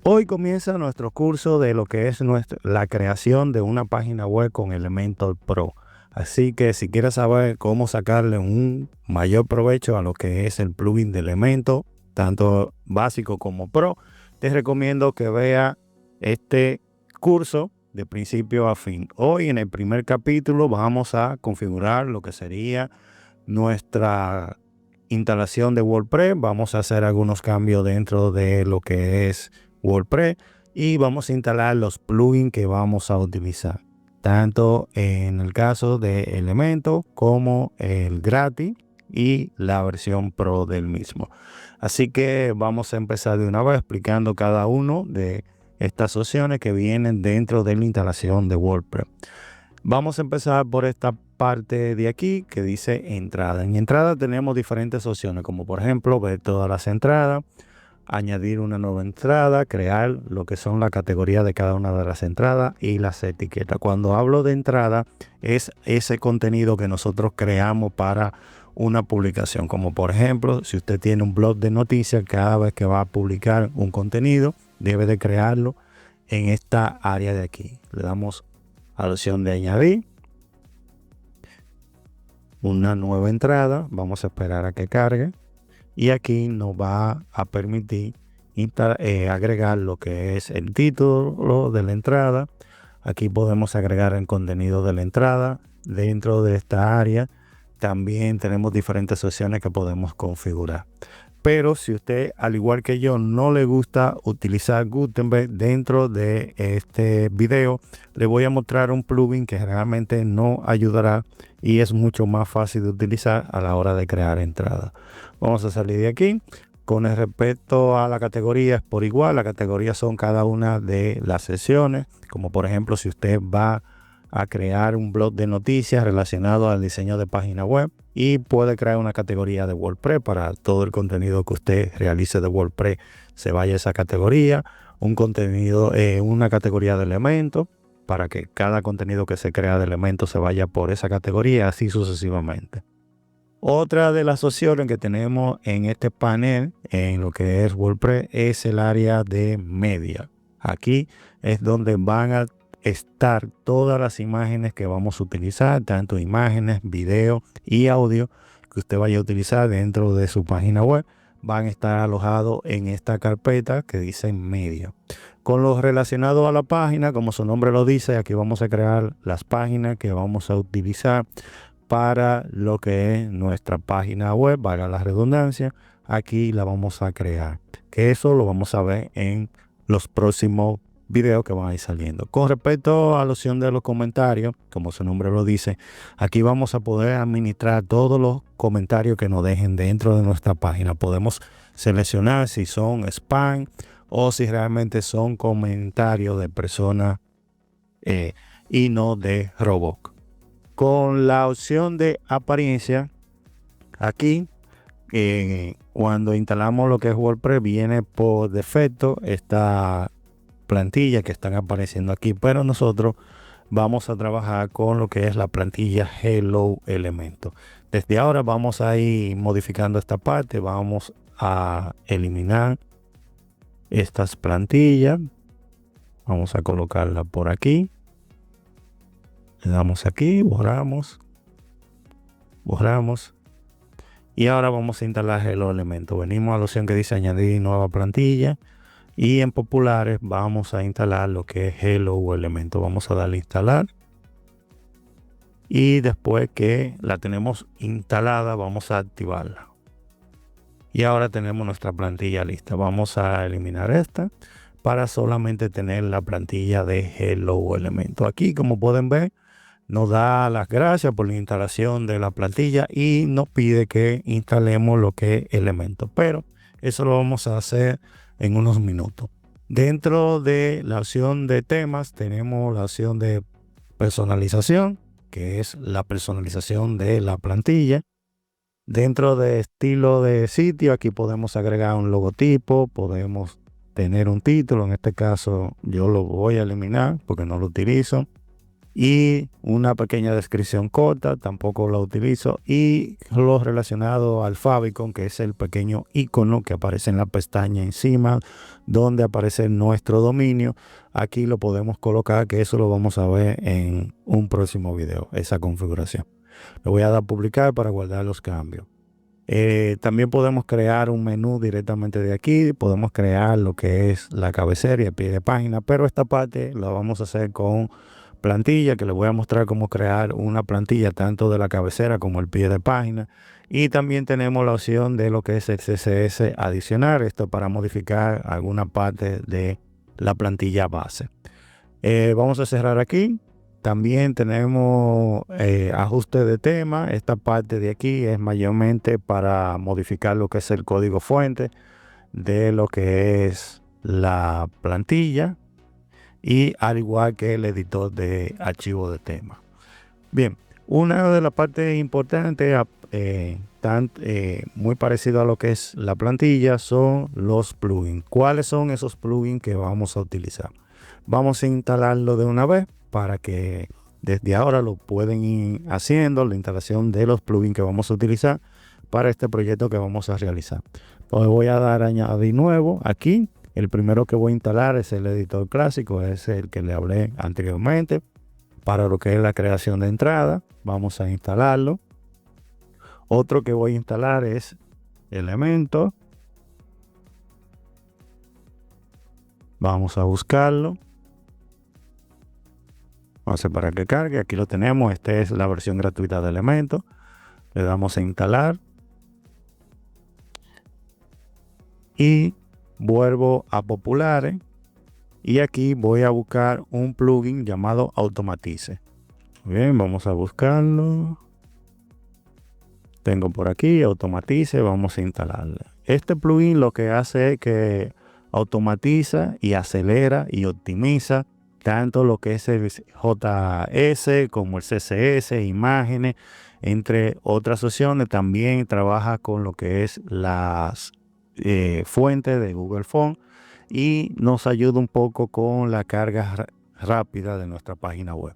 Hoy comienza nuestro curso de lo que es la creación de una página web con Elementor Pro. Así que si quieres saber cómo sacarle un mayor provecho a lo que es el plugin de Elementor, tanto básico como Pro, te recomiendo que vea este curso de principio a fin. Hoy en el primer capítulo vamos a configurar lo que sería nuestra instalación de WordPress. Vamos a hacer algunos cambios dentro de lo que es WordPress y vamos a instalar los plugins que vamos a utilizar, tanto en el caso de Elementor como el gratis y la versión Pro del mismo. Así que vamos a empezar de una vez explicando cada uno de estas opciones que vienen dentro de la instalación de WordPress. Vamos a empezar por esta parte de aquí que dice entrada. En entrada tenemos diferentes opciones, como por ejemplo ver todas las entradas, añadir una nueva entrada, crear lo que son las categorías de cada una de las entradas y las etiquetas. Cuando hablo de entrada es ese contenido que nosotros creamos para una publicación, como por ejemplo si usted tiene un blog de noticias, cada vez que va a publicar un contenido debe de crearlo en esta área de aquí. Le damos a la opción de añadir una nueva entrada, vamos a esperar a que cargue y aquí nos va a permitir agregar lo que es el título de la entrada. Aquí podemos agregar el contenido de la entrada. Dentro de esta área también tenemos diferentes opciones que podemos configurar. Pero si usted, al igual que yo, no le gusta utilizar Gutenberg dentro de este video, le voy a mostrar un plugin que realmente nos ayudará y es mucho más fácil de utilizar a la hora de crear entradas. Vamos a salir de aquí. Con respecto a la categoría es por igual. Las categorías son cada una de las secciones, como por ejemplo si usted va a crear un blog de noticias relacionado al diseño de página web y puede crear una categoría de WordPress para todo el contenido que usted realice de WordPress se vaya a esa categoría, un contenido, una categoría de elementos para que cada contenido que se crea de elementos se vaya por esa categoría, así sucesivamente. Otra de las opciones que tenemos en este panel en lo que es WordPress es el área de media. Aquí es donde van a estar todas las imágenes que vamos a utilizar, tanto imágenes, video y audio que usted vaya a utilizar dentro de su página web, van a estar alojados en esta carpeta que dice media. Con lo relacionado a la página, como su nombre lo dice, aquí vamos a crear las páginas que vamos a utilizar para lo que es nuestra página web, valga la redundancia. Aquí la vamos a crear, que eso lo vamos a ver en los próximos videos que van a ir saliendo. Con respecto a la opción de los comentarios, como su nombre lo dice, aquí vamos a poder administrar todos los comentarios que nos dejen dentro de nuestra página. Podemos seleccionar si son spam o si realmente son comentarios de personas y no de robot. Con la opción de apariencia, aquí cuando instalamos lo que es WordPress viene por defecto esta plantilla que están apareciendo aquí, pero nosotros vamos a trabajar con lo que es la plantilla Hello Elementor. Desde ahora vamos a ir modificando esta parte, vamos a eliminar estas plantillas, vamos a colocarla por aquí, le damos aquí, borramos y ahora vamos a instalar Hello Elementor. Venimos a la opción que dice añadir nueva plantilla y en populares vamos a instalar lo que es Hello Elementor. Vamos a darle a instalar y después que la tenemos instalada vamos a activarla y ahora tenemos nuestra plantilla lista. Vamos a eliminar esta para solamente tener la plantilla de Hello Elementor. Aquí, como pueden ver, nos da las gracias por la instalación de la plantilla y nos pide que instalemos lo que es Elementor, pero eso lo vamos a hacer en unos minutos. Dentro de la opción de temas tenemos la opción de personalización, que es la personalización de la plantilla. Dentro de estilo de sitio, aquí podemos agregar un logotipo, podemos tener un título. En este caso yo lo voy a eliminar porque no lo utilizo. y una pequeña descripción corta, tampoco la utilizo, y lo relacionado al favicon, que es el pequeño icono que aparece en la pestaña encima donde aparece nuestro dominio. Aquí lo podemos colocar, que eso lo vamos a ver en un próximo video, esa configuración. Le voy a dar a publicar para guardar los cambios. También podemos crear un menú directamente de aquí, podemos crear lo que es la cabecera y el pie de página, pero esta parte la vamos a hacer con plantilla, que les voy a mostrar cómo crear una plantilla tanto de la cabecera como el pie de página. Y también tenemos la opción de lo que es el CSS adicional, esto para modificar alguna parte de la plantilla base. Vamos a cerrar aquí. También tenemos ajuste de tema. Esta parte de aquí es mayormente para modificar lo que es el código fuente de lo que es la plantilla, y al igual que el editor de archivo de tema. Bien, una de las partes importantes, muy parecido a lo que es la plantilla, son los plugins. ¿Cuáles son esos plugins que vamos a utilizar? Vamos a instalarlo de una vez para que desde ahora lo pueden ir haciendo, la instalación de los plugins que vamos a utilizar para este proyecto que vamos a realizar. Entonces voy a dar a añadir nuevo aquí. El primero que voy a instalar es el editor clásico, es el que le hablé anteriormente. Para lo que es la creación de entrada, vamos a instalarlo. Otro que voy a instalar es Elementor. Vamos a buscarlo. Vamos a hacer para que cargue. Aquí lo tenemos. Esta es la versión gratuita de Elementor. Le damos a instalar. Y vuelvo a populares. Y aquí voy a buscar un plugin llamado Automatize. Bien, vamos a buscarlo. Tengo por aquí Automatize, vamos a instalarlo. Este plugin lo que hace es que automatiza y acelera y optimiza tanto lo que es el JS como el CSS, imágenes, entre otras opciones. También trabaja con lo que es las fuentes de Google Fonts y nos ayuda un poco con la carga rápida de nuestra página web.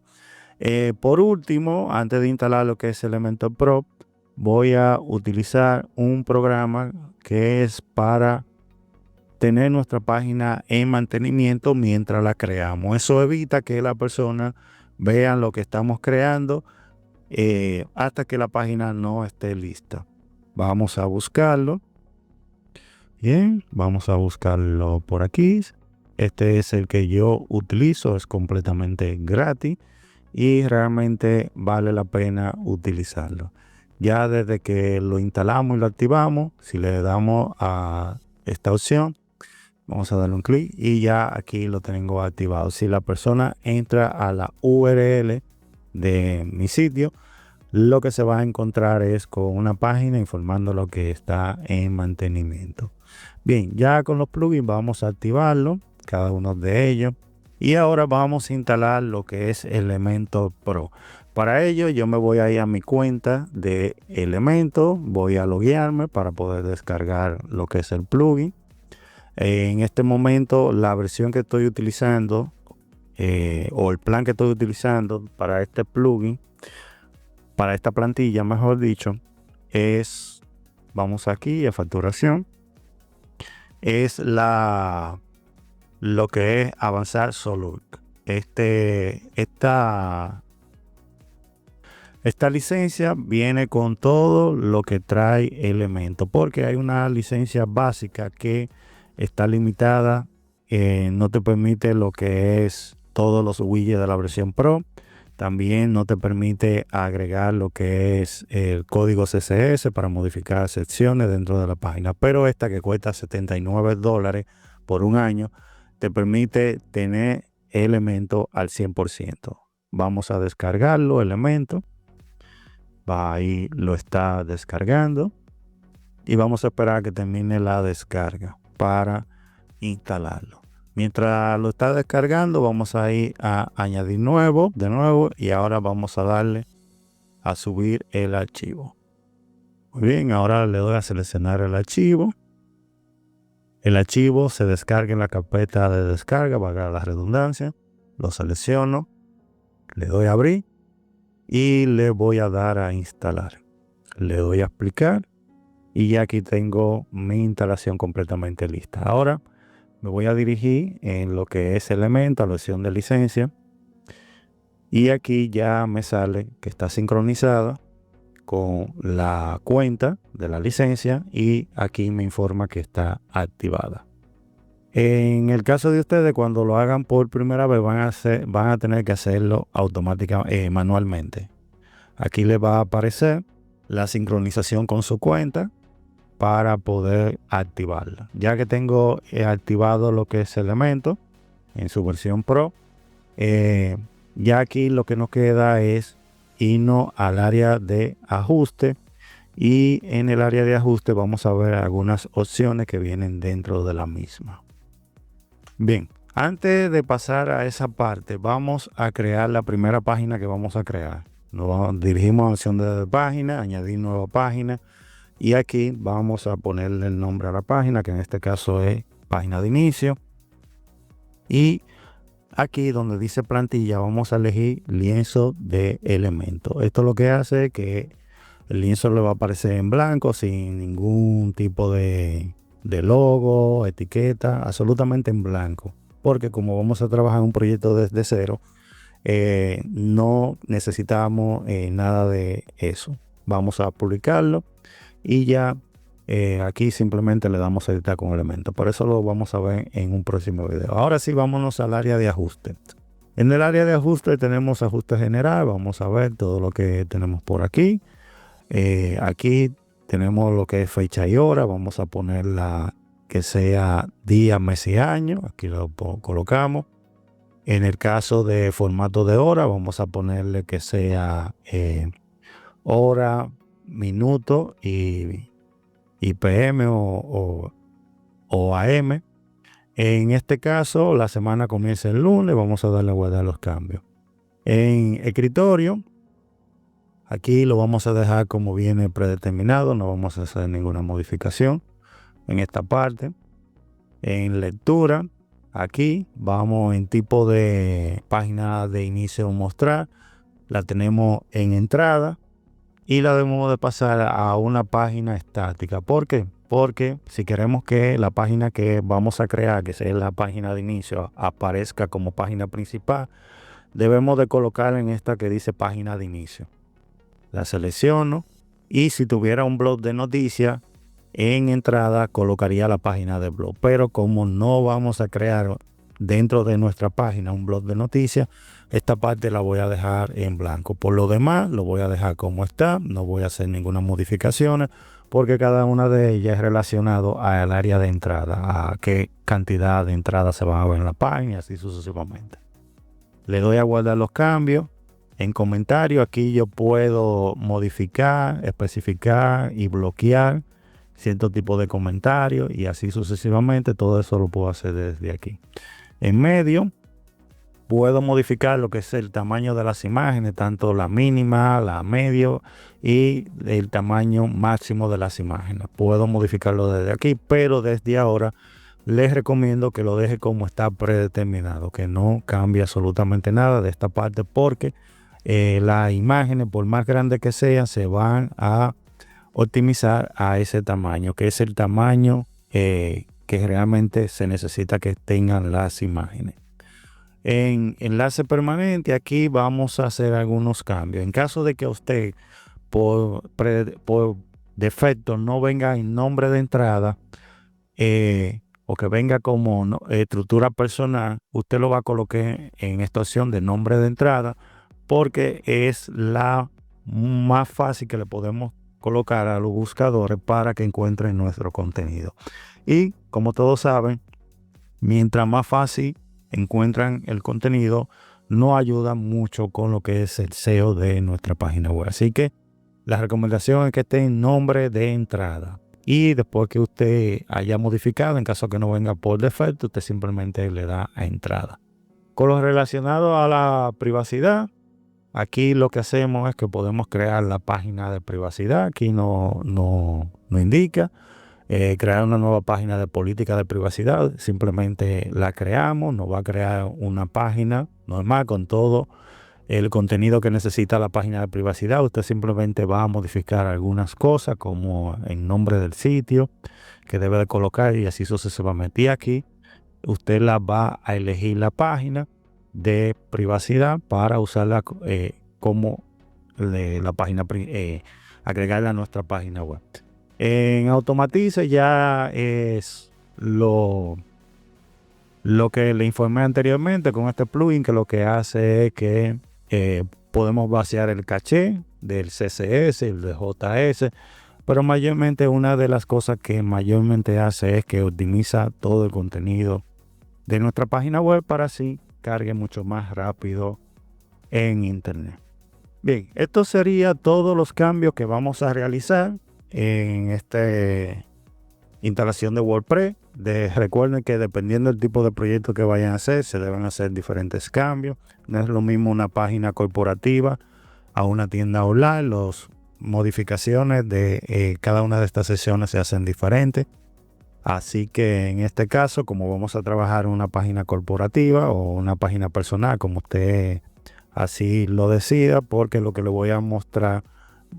Por último, antes de instalar lo que es Elementor Pro, voy a utilizar un programa que es para tener nuestra página en mantenimiento mientras la creamos. Eso evita que la persona vea lo que estamos creando hasta que la página no esté lista. Vamos a buscarlo. Bien, vamos a buscarlo por aquí. Este es el que yo utilizo, es completamente gratis y realmente vale la pena utilizarlo. Ya desde que lo instalamos y lo activamos, si le damos a esta opción, vamos a darle un clic y ya aquí lo tengo activado. Si la persona entra a la URL de mi sitio, lo que se va a encontrar es con una página informando lo que está en mantenimiento. Bien, ya con los plugins vamos a activarlo, cada uno de ellos. Y ahora vamos a instalar lo que es Elementor Pro. Para ello yo me voy a ir a mi cuenta de Elementor, voy a loguearme para poder descargar lo que es el plugin. En este momento la versión que estoy utilizando o el plan que estoy utilizando para este plugin, para esta plantilla mejor dicho, es, vamos aquí a facturación, es lo que es avanzar Solux. Esta licencia viene con todo lo que trae Elementor, porque hay una licencia básica que está limitada, no te permite lo que es todos los widgets de la versión Pro. También no te permite agregar lo que es el código CSS para modificar secciones dentro de la página. Pero esta, que cuesta $79 por un año, te permite tener Elementor al 100%. Vamos a descargarlo, Elementor. Va ahí, lo está descargando. Y vamos a esperar a que termine la descarga para instalarlo. Mientras lo está descargando, vamos a ir a añadir de nuevo, y ahora vamos a darle a subir el archivo. Muy bien, ahora le doy a seleccionar el archivo. El archivo se descarga en la carpeta de descarga, valga la redundancia. Lo selecciono, Le doy a abrir y le voy a dar a instalar. Le doy a explicar y ya aquí tengo mi instalación completamente lista. Ahora me voy a dirigir en lo que es Elementor, a la opción de licencia. Y aquí ya me sale que está sincronizada con la cuenta de la licencia y aquí me informa que está activada. En el caso de ustedes, cuando lo hagan por primera vez, van a tener que hacerlo automáticamente, manualmente. Aquí les va a aparecer la sincronización con su cuenta para poder activarla. Ya que tengo activado lo que es Elementor en su versión Pro, ya aquí lo que nos queda es irnos al área de ajuste y en el área de ajuste vamos a ver algunas opciones que vienen dentro de la misma. Bien, antes de pasar a esa parte, vamos a crear la primera página que vamos a crear. Nos dirigimos a la opción de página, añadir nueva página y aquí vamos a ponerle el nombre a la página, que en este caso es página de inicio. Y aquí donde dice plantilla vamos a elegir lienzo de elementos. Esto lo que hace es que el lienzo le va a aparecer en blanco sin ningún tipo de logo, etiqueta, absolutamente en blanco. Porque como vamos a trabajar en un proyecto desde cero, no necesitamos nada de eso. Vamos a publicarlo y ya aquí simplemente le damos a editar con elementos. Por eso lo vamos a ver en un próximo video. Ahora sí, vámonos al área de ajuste. En el área de ajuste tenemos ajuste general. Vamos a ver todo lo que tenemos por aquí. Aquí tenemos lo que es fecha y hora. Vamos a ponerla que sea día, mes y año. Aquí lo colocamos. En el caso de formato de hora, vamos a ponerle que sea hora, minuto y PM o AM. En este caso, la semana comienza el lunes. Vamos a darle a guardar los cambios. En escritorio, aquí lo vamos a dejar como viene predeterminado. No vamos a hacer ninguna modificación en esta parte. En lectura, aquí vamos en tipo de página de inicio mostrar. La tenemos en entrada. Y la debemos de pasar a una página estática. ¿Por qué? Porque si queremos que la página que vamos a crear, que sea la página de inicio, aparezca como página principal, debemos de colocar en esta que dice página de inicio. La selecciono y si tuviera un blog de noticias, en entrada colocaría la página de blog. Pero como no vamos a crear dentro de nuestra página un blog de noticias, esta parte la voy a dejar en blanco. Por lo demás lo voy a dejar como está, no voy a hacer ninguna modificación porque cada una de ellas es relacionado al área de entrada, a qué cantidad de entradas se van a ver en la página y así sucesivamente. Le doy a guardar los cambios. En comentarios aquí yo puedo modificar, especificar y bloquear cierto tipo de comentarios y así sucesivamente. Todo eso lo puedo hacer desde aquí. En medio puedo modificar lo que es el tamaño de las imágenes, tanto la mínima, la medio y el tamaño máximo de las imágenes. Puedo modificarlo desde aquí, pero desde ahora les recomiendo que lo deje como está predeterminado, que no cambie absolutamente nada de esta parte porque las imágenes, por más grandes que sean, se van a optimizar a ese tamaño, que es el tamaño que realmente se necesita que tengan las imágenes. En enlace permanente, aquí vamos a hacer algunos cambios. En caso de que usted por defecto no venga en nombre de entrada o que venga como estructura personal, usted lo va a colocar en esta opción de nombre de entrada porque es la más fácil que le podemos colocar a los buscadores para que encuentren nuestro contenido. Y como todos saben, mientras más fácil encuentran el contenido, nos ayuda mucho con lo que es el SEO de nuestra página web. Así que la recomendación es que esté en nombre de entrada. Y después que usted haya modificado, en caso que no venga por defecto, usted simplemente le da a entrada. Con lo relacionado a la privacidad, aquí lo que hacemos es que podemos crear la página de privacidad. Aquí no indica. Crear una nueva página de política de privacidad, simplemente la creamos, nos va a crear una página normal con todo el contenido que necesita la página de privacidad. Usted simplemente va a modificar algunas cosas como el nombre del sitio que debe de colocar y así sucesivamente. Y aquí usted la va a elegir la página de privacidad para usarla como la página, agregarla a nuestra página web. En Automatize ya es lo que le informé anteriormente con este plugin, que lo que hace es que podemos vaciar el caché del CSS, el de JS, pero mayormente una de las cosas que mayormente hace es que optimiza todo el contenido de nuestra página web para así cargue mucho más rápido en internet. Bien, esto sería todos los cambios que vamos a realizar en esta instalación de WordPress. Recuerden que dependiendo del tipo de proyecto que vayan a hacer, se deben hacer diferentes cambios. No es lo mismo una página corporativa a una tienda online. Las modificaciones de cada una de estas sesiones se hacen diferentes. Así que en este caso, como vamos a trabajar una página corporativa o una página personal, como usted así lo decida, porque lo que le voy a mostrar,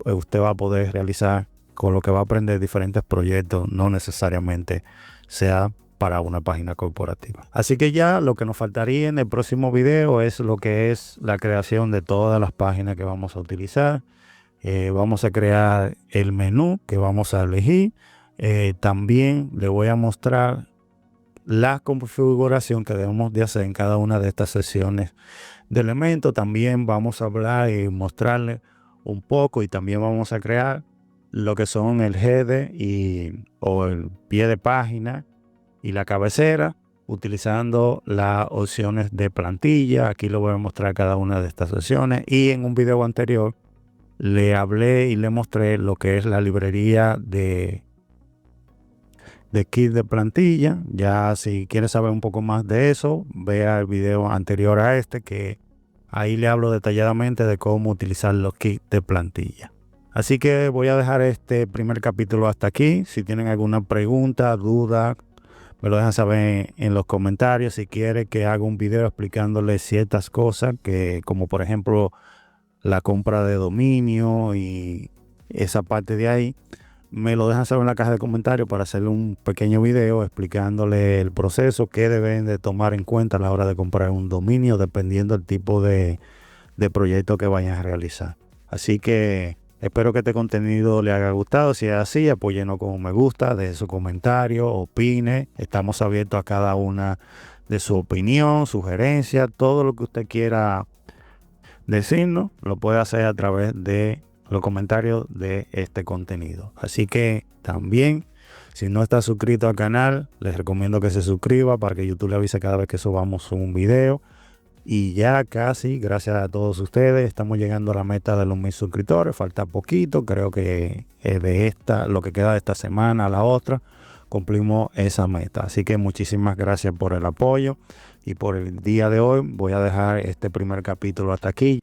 usted va a poder realizar con lo que va a aprender diferentes proyectos, no necesariamente sea para una página corporativa. Así que ya lo que nos faltaría en el próximo video es lo que es la creación de todas las páginas que vamos a utilizar. Vamos a crear el menú que vamos a elegir. También le voy a mostrar la configuración que debemos de hacer en cada una de estas sesiones de elementos. También vamos a hablar y mostrarle un poco, y también vamos a crear lo que son el header o el pie de página y la cabecera, utilizando las opciones de plantilla. Aquí lo voy a mostrar cada una de estas sesiones, y en un video anterior le hablé y le mostré lo que es la librería de kit de plantilla. Ya si quieres saber un poco más de eso, vea el video anterior a este, que ahí le hablo detalladamente de cómo utilizar los kits de plantilla. Así que voy a dejar este primer capítulo hasta aquí. Si tienen alguna pregunta, duda, me lo dejan saber en los comentarios. Si quiere que haga un video explicándole ciertas cosas, como por ejemplo la compra de dominio y esa parte de ahí, me lo dejan saber en la caja de comentarios para hacerle un pequeño video explicándole el proceso que deben de tomar en cuenta a la hora de comprar un dominio, dependiendo del tipo de proyecto que vayan a realizar. Así que espero que este contenido le haya gustado. Si es así, apóyenos con un me gusta, deje su comentario, opine. Estamos abiertos a cada una de su opinión, sugerencia, todo lo que usted quiera decirnos, lo puede hacer a través de los comentarios de este contenido. Así que también, si no está suscrito al canal, les recomiendo que se suscriba para que YouTube le avise cada vez que subamos un video. Y ya casi, gracias a todos ustedes, estamos llegando a la meta de los 1000 suscriptores. Falta poquito, creo que lo que queda de esta semana a la otra, cumplimos esa meta. Así que muchísimas gracias por el apoyo, y por el día de hoy voy a dejar este primer capítulo hasta aquí.